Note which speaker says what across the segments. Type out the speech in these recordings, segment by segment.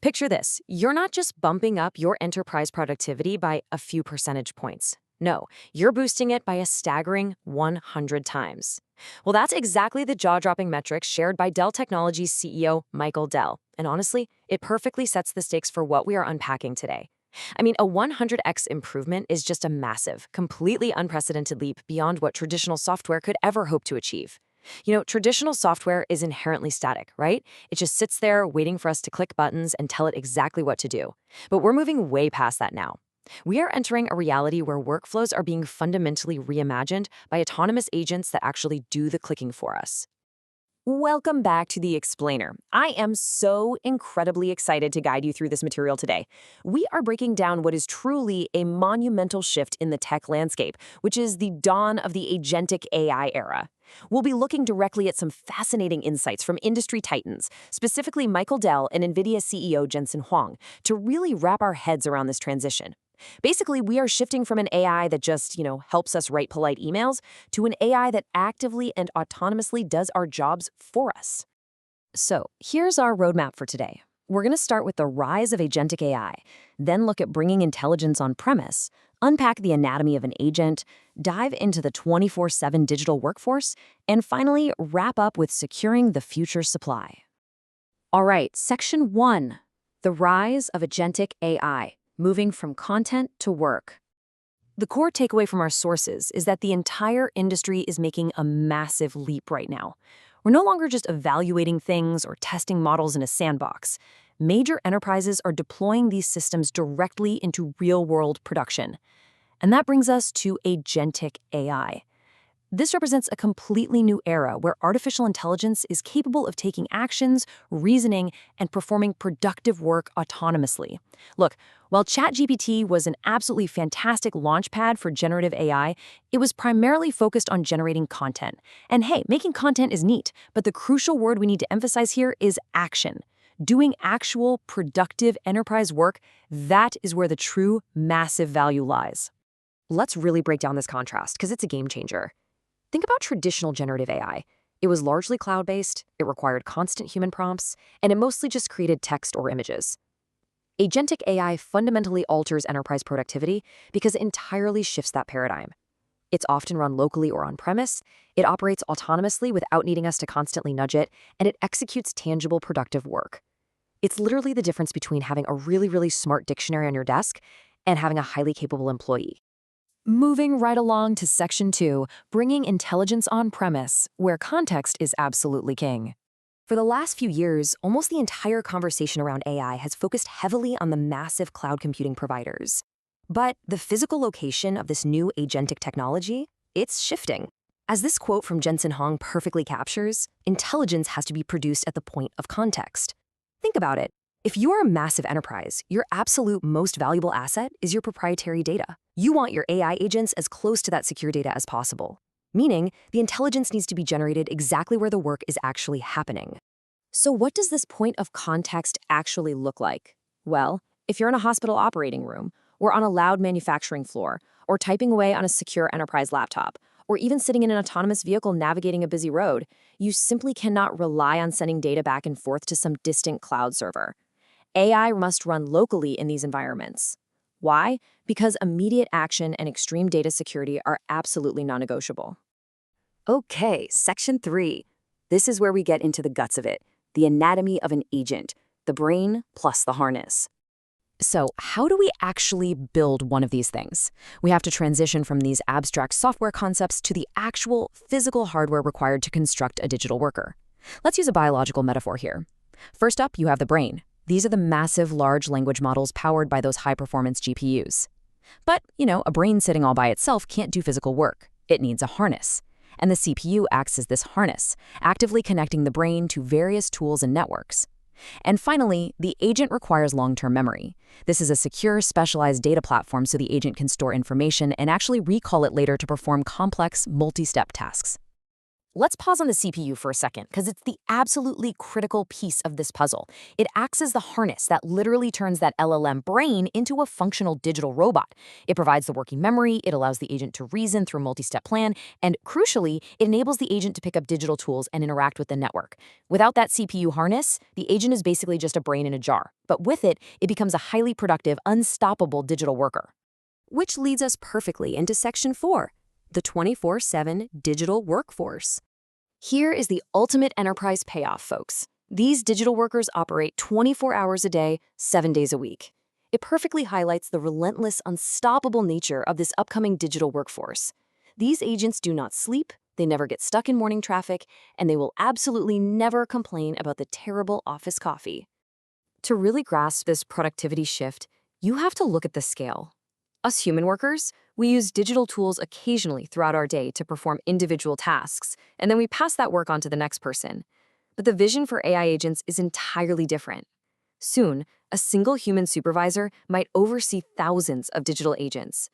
Speaker 1: Picture this. You're not just bumping up your enterprise productivity by a few percentage points. No, you're boosting it by a staggering 100 times. Well, that's exactly the jaw-dropping metrics shared by Dell Technologies CEO Michael Dell. And honestly, it perfectly sets the stakes for what we are unpacking today. I mean, a 100x improvement is just a massive, completely unprecedented leap beyond what traditional software could ever hope to achieve. Traditional software is inherently static, right? It just sits there waiting for us to click buttons and tell it exactly what to do. But we're moving way past that now. We are entering a reality where workflows are being fundamentally reimagined by autonomous agents that actually do the clicking for us. Welcome back to The Explainer. I am so incredibly excited to guide you through this material today. We are breaking down what is truly a monumental shift in the tech landscape, which is the dawn of the Agentic AI era. We'll be looking directly at some fascinating insights from industry titans, specifically Michael Dell and NVIDIA CEO Jensen Huang, to really wrap our heads around this transition. Basically, we are shifting from an AI that just, helps us write polite emails to an AI that actively and autonomously does our jobs for us. So, here's our roadmap for today. We're going to start with the rise of agentic AI, then look at bringing intelligence on-premise, unpack the anatomy of an agent, dive into the 24/7 digital workforce, and finally wrap up with securing the future supply. All right, Section 1, the rise of agentic AI. Moving from content to work. The core takeaway from our sources is that the entire industry is making a massive leap right now. We're no longer just evaluating things or testing models in a sandbox. Major enterprises are deploying these systems directly into real-world production. And that brings us to agentic AI. This represents a completely new era where artificial intelligence is capable of taking actions, reasoning, and performing productive work autonomously. Look, while ChatGPT was an absolutely fantastic launchpad for generative AI, it was primarily focused on generating content. And hey, making content is neat, but the crucial word we need to emphasize here is action. Doing actual, productive enterprise work, that is where the true, massive value lies. Let's really break down this contrast, because it's a game changer. Think about traditional generative AI. It was largely cloud-based, it required constant human prompts, and it mostly just created text or images. Agentic AI fundamentally alters enterprise productivity because it entirely shifts that paradigm. It's often run locally or on-premise, it operates autonomously without needing us to constantly nudge it, and it executes tangible, productive work. It's literally the difference between having a really, really smart dictionary on your desk and having a highly capable employee. Moving right along to Section 2, bringing intelligence on-premise, where context is absolutely king. For the last few years, almost the entire conversation around AI has focused heavily on the massive cloud computing providers. But the physical location of this new agentic technology, it's shifting. As this quote from Jensen Huang perfectly captures, intelligence has to be produced at the point of context. Think about it. If you're a massive enterprise, your absolute most valuable asset is your proprietary data. You want your AI agents as close to that secure data as possible, meaning the intelligence needs to be generated exactly where the work is actually happening. So what does this point of context actually look like? Well, if you're in a hospital operating room, or on a loud manufacturing floor, or typing away on a secure enterprise laptop, or even sitting in an autonomous vehicle navigating a busy road, you simply cannot rely on sending data back and forth to some distant cloud server. AI must run locally in these environments. Why? Because immediate action and extreme data security are absolutely non-negotiable. Okay, Section 3. This is where we get into the guts of it, the anatomy of an agent, the brain plus the harness. So, how do we actually build one of these things? We have to transition from these abstract software concepts to the actual physical hardware required to construct a digital worker. Let's use a biological metaphor here. First up, you have the brain. These are the massive large language models powered by those high-performance GPUs. But, a brain sitting all by itself can't do physical work. It needs a harness. And the CPU acts as this harness, actively connecting the brain to various tools and networks. And finally, the agent requires long-term memory. This is a secure, specialized data platform so the agent can store information and actually recall it later to perform complex, multi-step tasks. Let's pause on the CPU for a second, because it's the absolutely critical piece of this puzzle. It acts as the harness that literally turns that LLM brain into a functional digital robot. It provides the working memory, it allows the agent to reason through a multi-step plan, and crucially, it enables the agent to pick up digital tools and interact with the network. Without that CPU harness, the agent is basically just a brain in a jar. But with it, it becomes a highly productive, unstoppable digital worker. Which leads us perfectly into Section 4, the 24/7 digital workforce. Here is the ultimate enterprise payoff, folks. These digital workers operate 24 hours a day, 7 days a week. It perfectly highlights the relentless, unstoppable nature of this upcoming digital workforce. These agents do not sleep, they never get stuck in morning traffic, and they will absolutely never complain about the terrible office coffee. To really grasp this productivity shift, you have to look at the scale. Us human workers, we use digital tools occasionally throughout our day to perform individual tasks, and then we pass that work on to the next person. But the vision for AI agents is entirely different. Soon, a single human supervisor might oversee thousands of digital agents.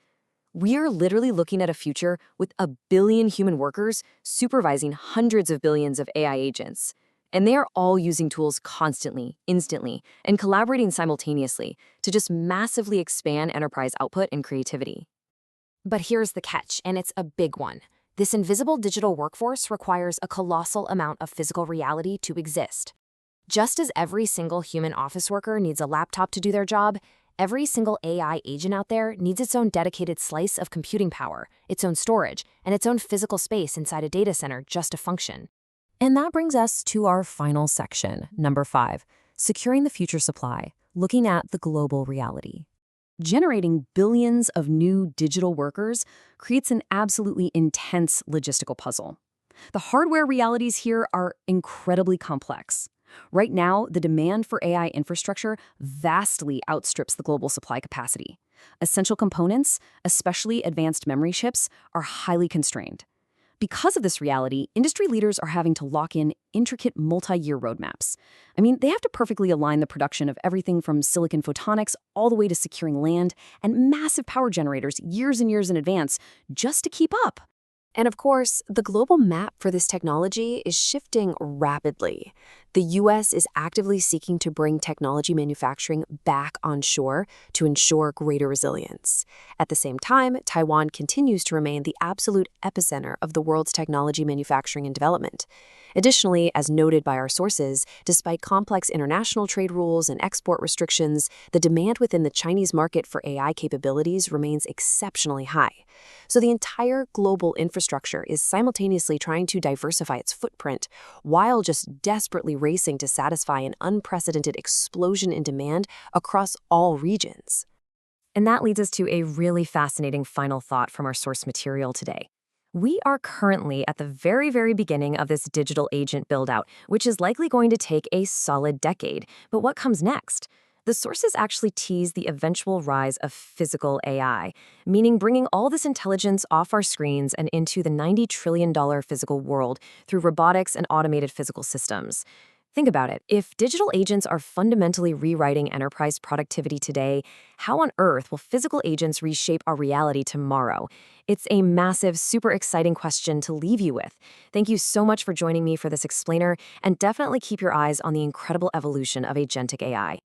Speaker 1: We are literally looking at a future with 1 billion human workers supervising hundreds of billions of AI agents. And they are all using tools constantly, instantly, and collaborating simultaneously to just massively expand enterprise output and creativity. But here's the catch, and it's a big one. This invisible digital workforce requires a colossal amount of physical reality to exist. Just as every single human office worker needs a laptop to do their job, every single AI agent out there needs its own dedicated slice of computing power, its own storage, and its own physical space inside a data center just to function. And that brings us to our final section, number 5, securing the future supply, looking at the global reality. Generating billions of new digital workers creates an absolutely intense logistical puzzle. The hardware realities here are incredibly complex. Right now, the demand for AI infrastructure vastly outstrips the global supply capacity. Essential components, especially advanced memory chips, are highly constrained. Because of this reality, industry leaders are having to lock in intricate multi-year roadmaps. They have to perfectly align the production of everything from silicon photonics all the way to securing land and massive power generators years and years in advance just to keep up. And of course, the global map for this technology is shifting rapidly. The US is actively seeking to bring technology manufacturing back onshore to ensure greater resilience. At the same time, Taiwan continues to remain the absolute epicenter of the world's technology manufacturing and development. Additionally, as noted by our sources, despite complex international trade rules and export restrictions, the demand within the Chinese market for AI capabilities remains exceptionally high. So the entire global infrastructure is simultaneously trying to diversify its footprint while just desperately racing to satisfy an unprecedented explosion in demand across all regions. And that leads us to a really fascinating final thought from our source material today. We are currently at the very, very beginning of this digital agent build-out, which is likely going to take a solid decade. But what comes next? The sources actually tease the eventual rise of physical AI, meaning bringing all this intelligence off our screens and into the $90 trillion physical world through robotics and automated physical systems. Think about it. If digital agents are fundamentally rewriting enterprise productivity today, how on earth will physical agents reshape our reality tomorrow? It's a massive, super exciting question to leave you with. Thank you so much for joining me for this explainer, and definitely keep your eyes on the incredible evolution of agentic AI.